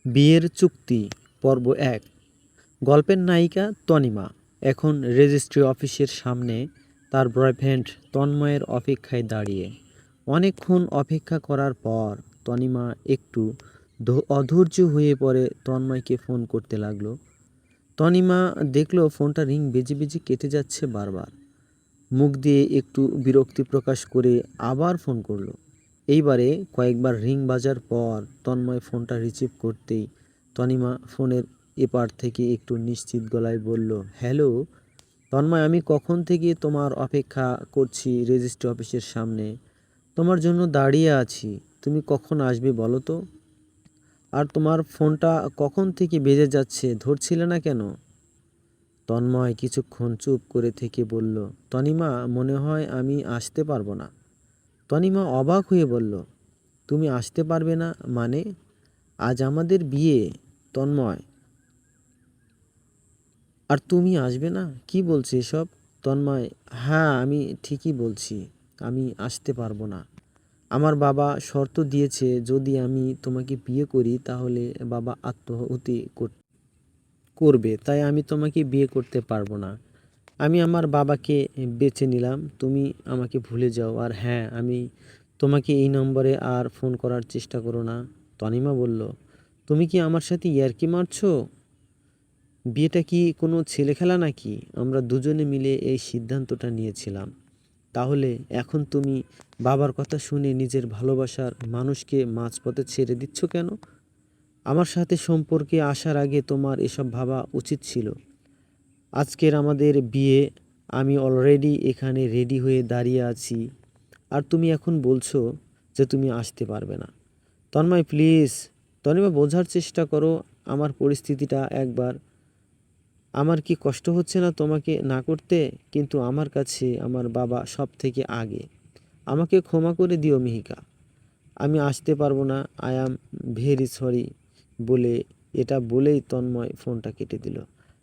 বিয়ের চুক্তি পর্ব ১। গল্পের নায়িকা তনিমা এখন রেজিস্ট্রি অফিসের সামনে তার বয়ফ্রেন্ড তন্ময়ের অপেক্ষায় দাঁড়িয়ে। অনেকক্ষণ অপেক্ষা করার পর তনিমা একটু অধৈর্য হয়ে পড়ে তন্ময়কে ফোন করতে লাগলো। তনিমা দেখলো ফোনটা রিং বেজে বেজে কেটে যাচ্ছে বারবার। মুখ দিয়ে একটু বিরক্তি প্রকাশ করে আবার ফোন করলো। এইবারে কয়েকবার রিং বাজার পর তন্ময় ফোনটা রিসিভ করতেই তনিমা ফোনের এপার থেকে একটু নিশ্চিত গলায় বলল, হ্যালো তন্ময়, আমি কখন থেকে তোমার অপেক্ষা করছি রেজিস্ট্রি অফিসের সামনে। তোমার জন্য দাঁড়িয়ে আছি। তুমি কখন আসবে বলো তো? আর তোমার ফোনটা কখন থেকে বেজে যাচ্ছে, ধরছিলে না কেন? তন্ময় কিছুক্ষণ চুপ করে থেকে বলল, তনিমা, মনে হয় আমি আসতে পারবো না। তনিমা অবাক হয়ে বলল, তুমি আসতে পারবে না মানে? আজ আমাদের বিয়ে তন্ময়, আর তুমি আসবে না? কি বলছে এসব? তন্ময়, হ্যাঁ আমি ঠিকই বলছি, আমি আসতে পারবো না। আমার বাবা শর্ত দিয়েছে, যদি আমি তোমাকে বিয়ে করি তাহলে বাবা আত্মহত্যা করবে, তাই আমি তোমাকে বিয়ে করতে পারবো না। আমি আমার বাবাকে বেছে নিলাম, তুমি আমাকে ভুলে যাও। আর হ্যাঁ, আমি তোমাকে এই নম্বরে আর ফোন করার চেষ্টা করো না। তনিমা বলল, তুমি কি আমার সাথে ইয়ার্কি মারছো? বিয়েটা কি কোনো ছেলে খেলা নাকি? আমরা দুজনে মিলে এই সিদ্ধান্তটা নিয়েছিলাম। তাহলে এখন তুমি বাবার কথা শুনে নিজের ভালোবাসার মানুষকে মাঝপথে ছেড়ে দিচ্ছ কেন? আমার সাথে সম্পর্কে আসার আগে তোমার এসব ভাবা উচিত ছিল। আজকের আমাদের বিয়ে, আমি অলরেডি এখানে রেডি হয়ে দাঁড়িয়ে আছি, আর তুমি এখন বলছো যে তুমি আসতে পারবে না। তন্ময় প্লিজ, তনিমা বোঝার চেষ্টা করো আমার পরিস্থিতিটা একবার। আমার কি কষ্ট হচ্ছে না তোমাকে না করতে? কিন্তু আমার কাছে আমার বাবা সব থেকে আগে। আমাকে ক্ষমা করে দিও মিহিকা, আমি আসতে পারবো না। I am very sorry. বলে এটা বলেই তন্ময় ফোনটা কেটে দিল।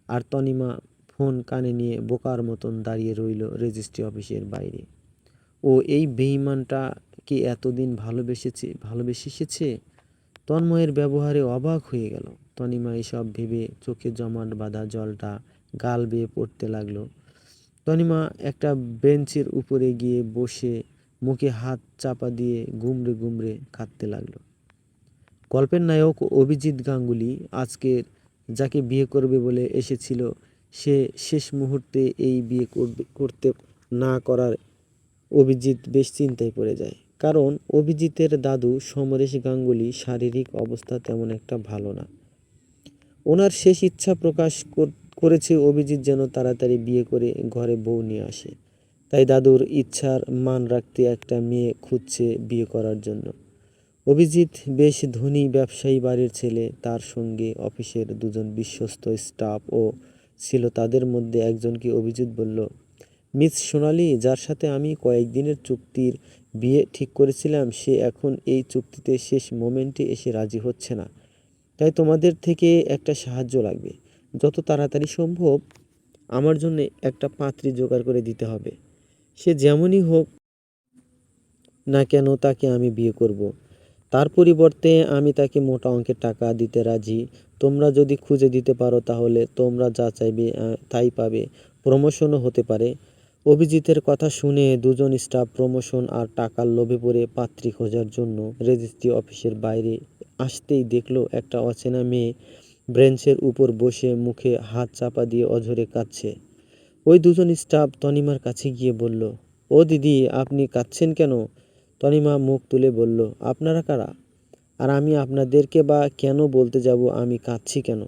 আর তনিমা ফোন কানে নিয়ে বোকার মতন দাঁড়িয়ে রইল রেজিস্ট্রি অফিসের বাইরে। ও এই বেঈমানটাকে এতদিন ভালোবেসে এসেছে। তন্ময়ের ব্যবহারে অবাক হয়ে গেল। তনিমা এসব ভেবে চোখে জমাট বাঁধা জলটা গাল বেয়ে পড়তে লাগলো। তনিমা একটা বেঞ্চের উপরে গিয়ে বসে মুখে হাত চাপা দিয়ে গুমড়ে গুমড়ে কাঁদতে লাগলো। গল্পের নায়ক অভিজিৎ গাঙ্গুলি আজকের যাকে বিয়ে করবে বলে এসেছিল, সে শেষ মুহূর্তে এই বিয়ে করতে না করার অভিজিৎ বেশ চিন্তায় পড়ে যায়। কারণ অভিজিতের দাদু সমরেশ গাঙ্গুলি শারীরিক অবস্থা তেমন একটা ভালো না। ওনার শেষ ইচ্ছা প্রকাশ করেছে অভিজিৎ যেন তাড়াতাড়ি বিয়ে করে ঘরে বউ নিয়ে আসে। তাই দাদুর ইচ্ছার মান রাখতে একটা মেয়ে খুঁজছে বিয়ে করার জন্য। অভিজিৎ বেশ ধনী ব্যবসায়ী বাড়ির ছেলে, তার সঙ্গে অফিসের দুজন বিশ্বস্ত স্টাফ ও ছিল। তাদের মধ্যে একজনকে অভিজিৎ বলল, মিস সোনালি, যার সাথে আমি কয়েকদিনের চুক্তির বিয়ে ঠিক করেছিলাম, সে এখন এই চুক্তিতে শেষ মোমেন্টে এসে রাজি হচ্ছে না। তাই তোমাদের থেকে একটা সাহায্য লাগবে। যত তাড়াতাড়ি সম্ভব আমার জন্য একটা পাত্রী জোগাড় করে দিতে হবে। সে যেমনই হোক না কেন তাকে আমি বিয়ে করব। তার পরিবর্তে আমি তাকে মোটা অঙ্কের টাকা দিতে রাজি। তোমরা যদি খুঁজে দিতে পারো তাহলে তোমরা যা চাইবে তাই পাবে। প্রমোশনও হতে পারে। অভিজিতের কথা শুনে দুজন স্টাফ প্রমোশন আর টাকার লোভে পড়ে পাত্রী খোঁজার জন্য রেজিস্ট্রি অফিসের বাইরে আসতেই দেখলো একটা অচেনা মেয়ে ব্রেঞ্চের উপর বসে মুখে হাত চাপা দিয়ে অঝরে কাঁদছে। ওই দুজন স্টাফ তনিমার কাছে গিয়ে বলল, ও দিদি, আপনি কাঁদছেন কেন? তনিমা মুখ তুলে বলল, আপনারা কারা? আর আমি আপনাদেরকে বা কেন বলতে যাব আমি কাঁদছি কেন?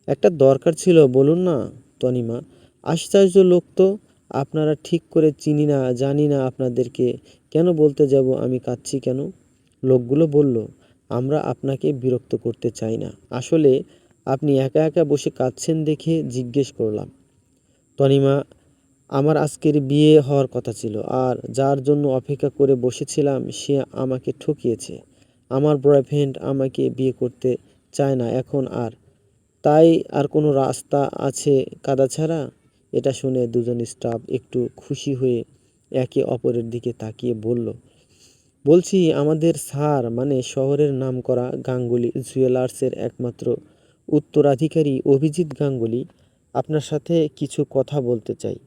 একটা দরকার ছিল, বলুন না। তনিমা, আশ্চর্য লোক তো, আপনারা ঠিক করে চিনি না, জানি না আপনাদেরকে কেন বলতে যাব আমি কাঁদছি কেন। লোকগুলো বলল, আমরা আপনাকে বিরক্ত করতে চাই না, আসলে আপনি একা একা বসে কাঁদছেন দেখে জিজ্ঞেস করলাম। তনিমা, আমার আজকের বিয়ে হওয়ার কথা ছিল, আর যার জন্য অপেক্ষা করে বসেছিলাম সে আমাকে ঠকিয়েছে। আমার বয়ফ্রেন্ড আমাকে বিয়ে করতে চায় না এখন আর। তাই আর কোনো রাস্তা আছে কাদা ছাড়া? এটা শুনে দুজন স্টাফ একটু খুশি হয়ে একে অপরের দিকে তাকিয়ে বলল, বলছি আমাদের স্যার মানে শহরের নামকরা গাঙ্গুলি জুয়েলার্সের একমাত্র উত্তরাধিকারী অভিজিৎ গাঙ্গুলি আপনার সাথে কিছু কথা বলতে চাই।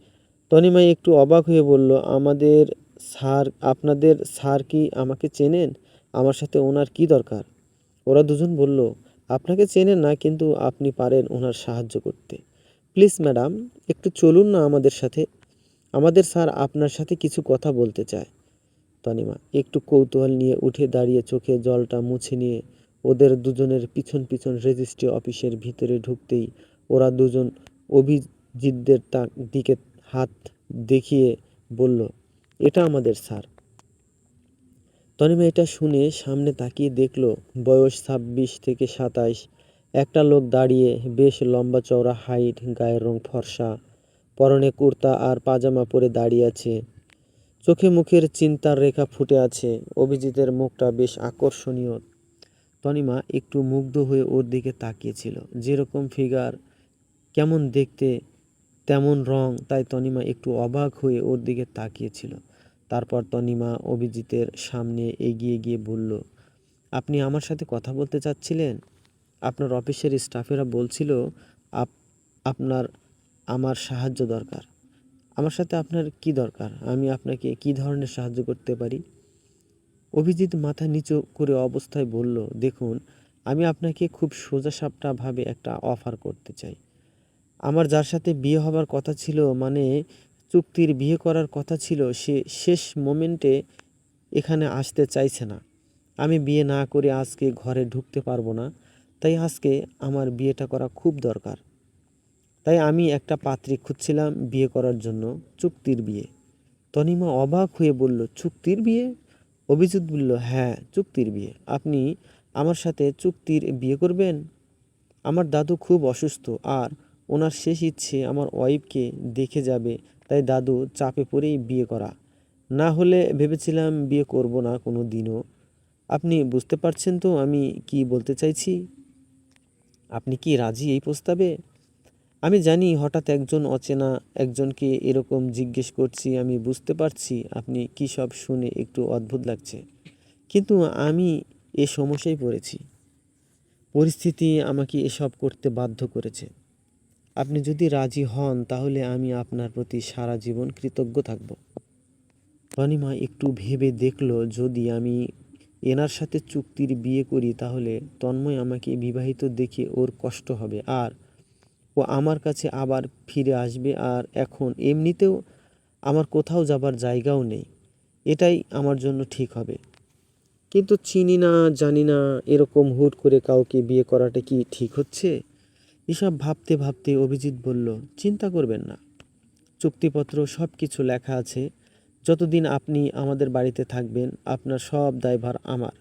তনিমা একটু অবাক হয়ে বলল, আমাদের স্যার, আপনাদের স্যার কি আমাকে চেনেন? আমার সাথে ওনার কি দরকার? ওরা দুজন বলল, আপনাকে চেনেন না, কিন্তু আপনি পারেন ওনার সাহায্য করতে। প্লিজ ম্যাডাম, একটু চলুন না আমাদের সাথে। আমাদের স্যার আপনার সাথে কিছু কথা বলতে চায়। তনিমা একটু কৌতূহল নিয়ে উঠে দাঁড়িয়ে চোখে জলটা মুছে নিয়ে ওদের দুজনের পিছন পিছন রেজিস্ট্রি অফিসের ভিতরে ঢুকতেই ওরা দুজন অভিজিৎদের দিকে হাত দেখিয়ে বলল, এটা আমাদের স্যার। তনিমা এটা শুনে সামনে তাকিয়ে দেখল, বয়স 26 থেকে 27। একটা লোক দাঁড়িয়ে, বেশ লম্বা চওড়া হাইট, গায়ের রং ফর্সা, পরনে কুর্তা আর পাজামা পরে দাঁড়িয়ে আছে। চোখে মুখের চিন্তার রেখা ফুটে আছে। অভিজিতের মুখটা বেশ আকর্ষণীয়। তনিমা একটু মুগ্ধ হয়ে ওর দিকে তাকিয়েছিল। যেরকম ফিগার, কেমন দেখতে, তেমন রং, তাই তনিমা একটু অবাক হয়ে ওর দিকে তাকিয়েছিল। তারপর তনিমা অভিজিতের সামনে এগিয়ে গিয়ে বলল, আপনি আমার সাথে কথা বলতে চাচ্ছিলেন? আপনার অফিসের স্টাফেরা বলছিল আপনার আমার সাহায্য দরকার। আমার সাথে আপনার কি দরকার? আমি আপনাকে কি ধরনের সাহায্য করতে পারি? অভিজিৎ মাথা নিচু করে অবস্থায় বলল, দেখুন, আমি আপনাকে খুব সোজাসাপটাভাবে একটা অফার করতে চাই। আমার যার সাথে বিয়ে হবার কথা ছিল, মানে চুক্তির বিয়ে করার কথা ছিল, সে শেষ মোমেন্টে এখানে আসতে চাইছে না। আমি বিয়ে না করে আজকে ঘরে ঢুকতে পারবো না, তাই আজকে আমার বিয়েটা করা খুব দরকার। তাই আমি একটা পাত্রী খুঁজছিলাম বিয়ে করার জন্য, চুক্তির বিয়ে। তনিমা অবাক হয়ে বলল, চুক্তির বিয়ে? অভিজিৎ বলল, হ্যাঁ, চুক্তির বিয়ে। আপনি আমার সাথে চুক্তির বিয়ে করবেন? আমার দাদু খুব অসুস্থ, আর ওনার শেষ ইচ্ছে আমার ওয়াইফকে দেখে যাবে, তাই দাদু চাপে পড়েই বিয়ে করা। না হলে ভেবেছিলাম বিয়ে করব না কোনো দিনও। আপনি বুঝতে পারছেন তো আমি কি বলতে চাইছি? আপনি কি রাজি এই প্রস্তাবে? আমি জানি হঠাৎ একজন অচেনা একজনকে এরকম জিজ্ঞেস করছি, আমি বুঝতে পারছি আপনি কী সব শুনে একটু অদ্ভুত লাগছে, কিন্তু আমি এ সমস্যায় পড়েছি। পরিস্থিতি আমাকে এসব করতে বাধ্য করেছে। আপনি যদি রাজি হন তাহলে আমি আপনার প্রতি সারা জীবন কৃতজ্ঞ থাকব। তনিমা একটু ভেবে দেখল, যদি আমি এনার সাথে চুক্তির বিয়ে করি তাহলে তন্ময় আমাকে বিবাহিত দেখে ওর কষ্ট হবে, আর ও আমার কাছে আবার ফিরে আসবে, আর এখন এমনিতেও আমার কোথাও যাবার জায়গাও নেই। এটাই আমার জন্য ঠিক হবে। কিন্তু চিনি না, জানি না, এরকম হুট করে কাউকে বিয়ে করাটা কি ঠিক হচ্ছে? এসব ভাবতে ভাবতে অভিজিৎ বলল, চিন্তা করবেন না, চুক্তিপত্র সব কিছু লেখা আছে। যতদিন আপনি আমাদের বাড়িতে থাকবেন আপনার সব দায়ভার আমার।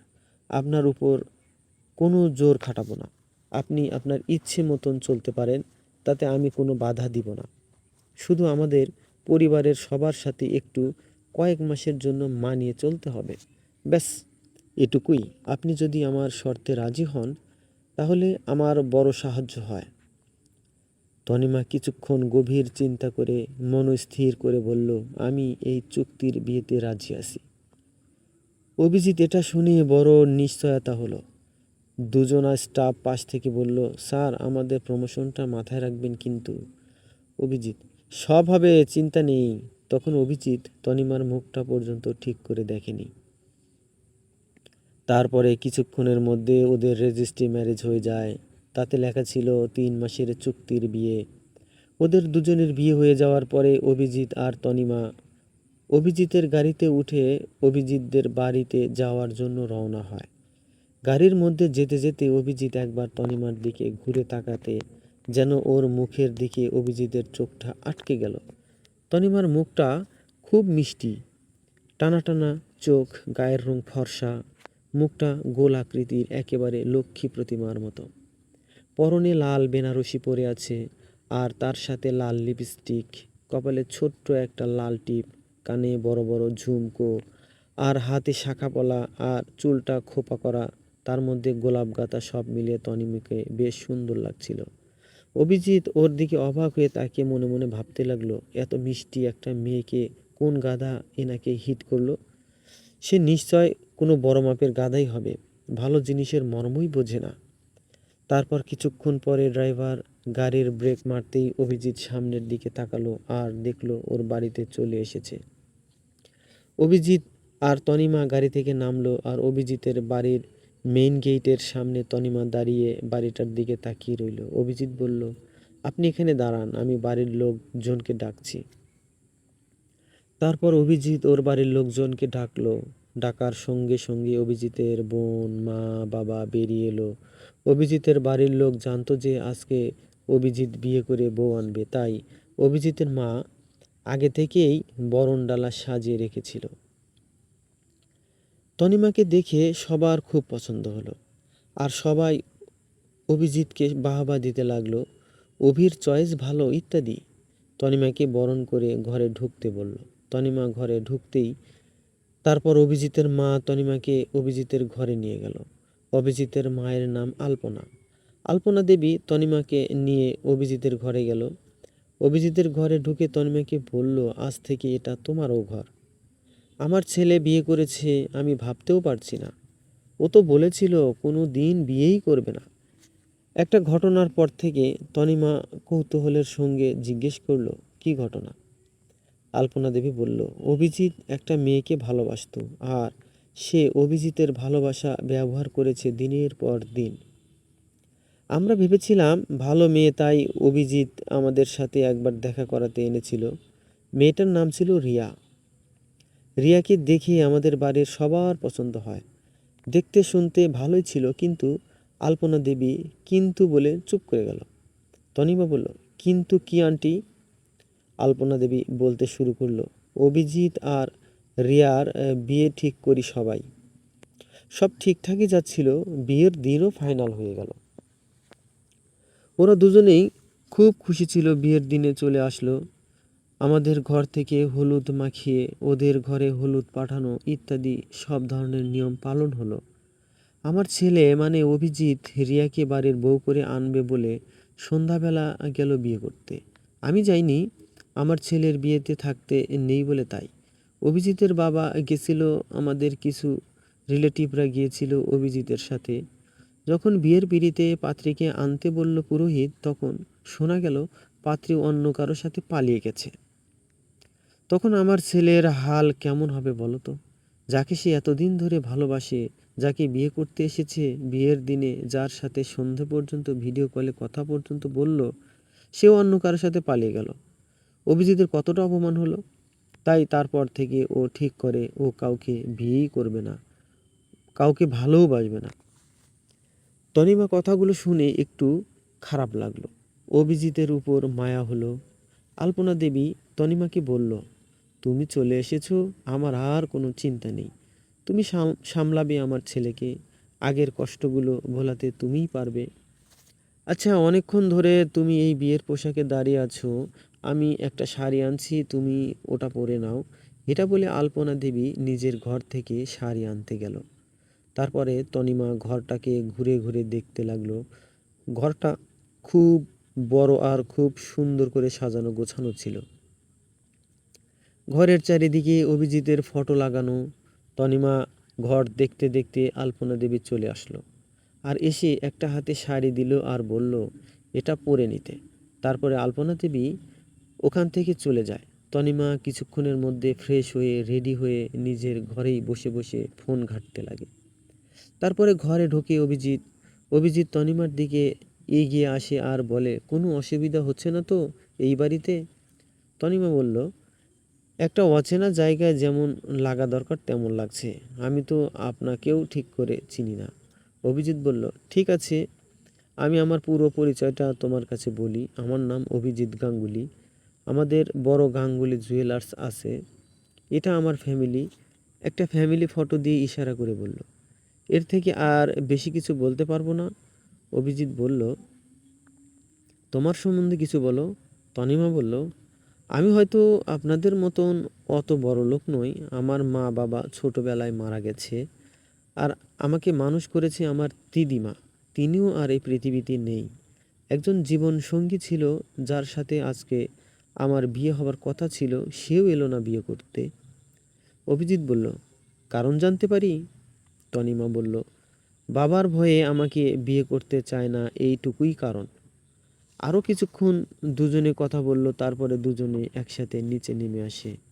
আপনার উপর কোনো জোর খাটাবো না। আপনি আপনার ইচ্ছে মতন চলতে পারেন, তাতে আমি কোনো বাধা দিব না। শুধু আমাদের পরিবারের সবার সাথে একটু কয়েক মাসের জন্য মানিয়ে চলতে হবে, ব্যাস এটুকুই। আপনি যদি আমার শর্তে রাজি হন তাহলে আমার বড় সাহায্য হয়। তনিমা কিছুক্ষণ গভীর চিন্তা করে মনস্থির করে বলল, আমি এই চুক্তির বিয়েতে রাজি আছি। অভিজিৎ এটা শুনে বড় নিশ্চয়তা হলো। দুজনা স্টাফ পাশ থেকে বলল, স্যার, আমাদের প্রমোশনটা মাথায় রাখবেন কিন্তু। অভিজিৎ, সব হবে, চিন্তা নেই। তখন অভিজিৎ তনিমার মুখটা পর্যন্ত ঠিক করে দেখেনি। তারপরে কিছুক্ষণের মধ্যে ওদের রেজিস্ট্রি ম্যারেজ হয়ে যায়। তাতে লেখা ছিল 3 মাসের চুক্তির বিয়ে। ওদের দুজনের বিয়ে হয়ে যাওয়ার পরে অভিজিৎ আর তনিমা অভিজিতের গাড়িতে উঠে অভিজিৎদের বাড়িতে যাওয়ার জন্য রওনা হয়। গাড়ির মধ্যে যেতে যেতে অভিজিৎ একবার তনিমার দিকে ঘুরে তাকাতে যেন ওর মুখের দিকে অভিজিতের চোখটা আটকে গেল। তনিমার মুখটা খুব মিষ্টি, টানা টানা চোখ, গায়ের রং ফর্সা, মুখটা গোল আকৃতির, একেবারে লক্ষ্মী প্রতিমার মতো। পরনে লাল বেনারসি পরে আছে, আর তার সাথে লাল লিপস্টিক, কপালে ছোট্ট একটা লাল টিপ, কানে বড় বড় ঝুমকো, আর হাতে শাঁখা পলা, আর চুলটা খোপা করা, তার মধ্যে গোলাপ গাঁথা, সব মিলিয়ে তনিমাকে বেশ সুন্দর লাগছিল। অভিজিৎ ওর দিকে অবাক হয়ে তাকিয়ে মনে মনে ভাবতে লাগলো, এত মিষ্টি একটা মেয়েকে কোন গাধা এনাকে হিট করলো। সে নিশ্চয় কোনো বড় মাপের গাধাই হবে, ভালো জিনিসের মর্মই বোঝে না। তারপর কিছুক্ষণ পরে ড্রাইভার গাড়ির ব্রেক মারতেই অভিজিৎ সামনের দিকে তাকালো আর দেখলো ওর বাড়িতে চলে এসেছে। অভিজিৎ আর তনিমা গাড়ি থেকে নামলো আর অভিজিতের বাড়ির মেইন গেটের সামনে তনিমা দাঁড়িয়ে বাড়িটার দিকে তাকিয়ে রইল। অভিজিৎ বলল, আপনি এখানে দাঁড়ান, আমি বাড়ির লোকজনকে ডাকছি। তারপর অভিজিৎ ওর বাড়ির লোকজনকে ডাকলো। ডাকার সঙ্গে সঙ্গে অভিজিতের বোন, মা, বাবা বেরিয়ে এলো। অভিজিতের বাড়ির লোক জানতো যে আজকে অভিজিৎ বিয়ে করে বউ আনবে, তাই অভিজিতের মা আগে থেকেই বরণডালা সাজিয়ে রেখেছিল। তনিমাকে দেখে সবার খুব পছন্দ হলো আর সবাই অভিজিৎকে বাহবা দিতে লাগলো, অভির চয়েস ভালো ইত্যাদি। তনিমাকে বরণ করে ঘরে ঢুকতে বলল। তনিমা ঘরে ঢুকতেই তারপর অভিজিতের মা তনিমাকে অভিজিতের ঘরে নিয়ে গেল। অভিজিতের মায়ের নাম আলপনা। আলপনা দেবী তনিমাকে নিয়ে অভিজিতের ঘরে গেল। অভিজিতের ঘরে ঢুকে তনিমাকে বলল, আজ থেকে এটা তোমারও ঘর। আমার ছেলে বিয়ে করেছে, আমি ভাবতেও পারছি না। ও তো বলেছিল কোনো দিন বিয়েই করবে না। একটা ঘটনার পর থেকে তনিমা কৌতূহলের সঙ্গে জিজ্ঞেস করলো, কি ঘটনা? আলপনা দেবী বলল, অভিজিৎ একটা মেয়েকে ভালোবাসতো আর সে অভিজিতের ভালোবাসা ব্যবহার করেছে দিনের পর দিন। আমরা ভেবেছিলাম ভালো মেয়ে, তাই অভিজিৎ আমাদের সাথে একবার দেখা করাতে এনেছিল। মেয়েটার নাম ছিল রিয়া। রিয়াকে দেখে আমাদের বাড়ির সবার পছন্দ হয়। দেখতে শুনতে ভালোই ছিল, কিন্তু আলপনা দেবী কিন্তু বলে চুপ করে গেল। তনিমা বলল, কিন্তু কি আন্টি? আলপনা দেবী বলতে শুরু করলো, অভিজিৎ আর রিয়ার বিয়ে ঠিক করি সবাই। সব ঠিকঠাকই যাচ্ছিল, বিয়ের দিনও ফাইনাল হয়ে গেল। ওরা দুজনেই খুব খুশি ছিল। বিয়ের দিনে চলে আসলো। আমাদের ঘর থেকে হলুদ মাখিয়ে ওদের ঘরে হলুদ পাঠানো ইত্যাদি সব ধরনের নিয়ম পালন হলো। আমার ছেলে মানে অভিজিৎ রিয়াকে বাড়ির বউ করে আনবে বলে সন্ধ্যাবেলা গেল বিয়ে করতে। আমি যাইনি, আমার ছেলের বিয়েতে থাকতে নেই বলে তাই। অভিজিতের বাবা গেছিল, আমাদের কিছু রিলেটিভরা গিয়েছিল অভিজিতের সাথে। যখন বিয়ের পিঁড়িতে পাত্রীকে আনতে বলল পুরোহিত, তখন শোনা গেল পাত্রী অন্য কারো সাথে পালিয়ে গেছে। তখন আমার ছেলের হাল কেমন হবে বলো তো? যাকে সে এতদিন ধরে ভালোবাসে, যাকে বিয়ে করতে এসেছে, বিয়ের দিনে যার সাথে সন্ধে পর্যন্ত ভিডিও কলে কথা পর্যন্ত বলল, সেও অন্য কারোর সাথে পালিয়ে গেল। অভিজিতের কতটা অপমান হলো। তাই তারপর থেকে ও ঠিক করে ও কাউকে বিয়েই করবে না, কাউকে ভালোও বাসবে না। তনিমা কথাগুলো শুনে একটু খারাপ লাগলো। অভিজিতের উপর মায়া হলো। আলপনা দেবী তনিমাকে বলল, তুমি চলে এসেছো, আমার আর কোনো চিন্তা নেই। তুমি সামলাবে আমার ছেলেকে, আগের কষ্টগুলো ভোলাতে তুমিই পারবে। আচ্ছা, অনেকক্ষণ ধরে তুমি এই বিয়ের পোশাকে দাঁড়িয়ে আছো, আমি একটা শাড়ি আনছি, তুমি ওটা পরে নাও। এটা বলে আলপনা দেবী নিজের ঘর থেকে শাড়ি আনতে গেল। তারপরে তনিমা ঘরটাকে ঘুরে ঘুরে দেখতে লাগলো। ঘরটা খুব বড় আর খুব সুন্দর করে সাজানো গোছানো ছিল। ঘরের চারিদিকে অভিজিতের ফটো লাগানো। তনিমা ঘর দেখতে দেখতে আলপনা দেবী চলে আসলো আর এসে একটা হাতে শাড়ি দিল আর বলল, এটা পরে নিতে। তারপরে আলপনা দেবী ওখান থেকে চলে যায়। তনিমা কিছুক্ষণের মধ্যে ফ্রেশ হয়ে রেডি হয়ে নিজের ঘরেই বসে বসে ফোন ঘাঁটতে লাগে। তারপরে ঘরে ঢোকে অভিজিৎ। অভিজিৎ তনিমার দিকে এগিয়ে আসে আর বলে, কোনো অসুবিধা হচ্ছে না তো এই বাড়িতে? তনিমা বলল, একটা অচেনা জায়গায় যেমন লাগা দরকার তেমন লাগছে। আমি তো আপনাকেও ঠিক করে চিনি না। অভিজিৎ বলল, ঠিক আছে, আমি আমার পুরো পরিচয়টা তোমার কাছে বলি। আমার নাম অভিজিৎ গাঙ্গুলি। আমাদের বড় গাঙ্গুলি জুয়েলার্স আছে। এটা আমার ফ্যামিলি। একটা ফ্যামিলি ফটো দিয়ে ইশারা করে বলল, এর থেকে আর বেশি কিছু বলতে পারবো না। অভিজিৎ বলল, তোমার সম্বন্ধে কিছু বলো। তনিমা বলল, আমি হয়তো আপনাদের মতন অত বড় লোক নই। আমার মা বাবা ছোটবেলায় মারা গেছে আর আমাকে মানুষ করেছে আমার দিদিমা। তিনিও আর এই পৃথিবীতে নেই। একজন জীবন সঙ্গী ছিল যার সাথে আজকে আমার বিয়ে হবার কথা ছিল, সেও এলো না বিয়ে করতে। অভিজিৎ বলল, কারণ জানতে পারি? তনিমা বলল, বাবার ভয়ে আমাকে বিয়ে করতে চায় না, এইটুকুই কারণ। আরও কিছুক্ষণ দুজনে কথা বলল, তারপরে দুজনে একসাথে নিচে নেমে আসে।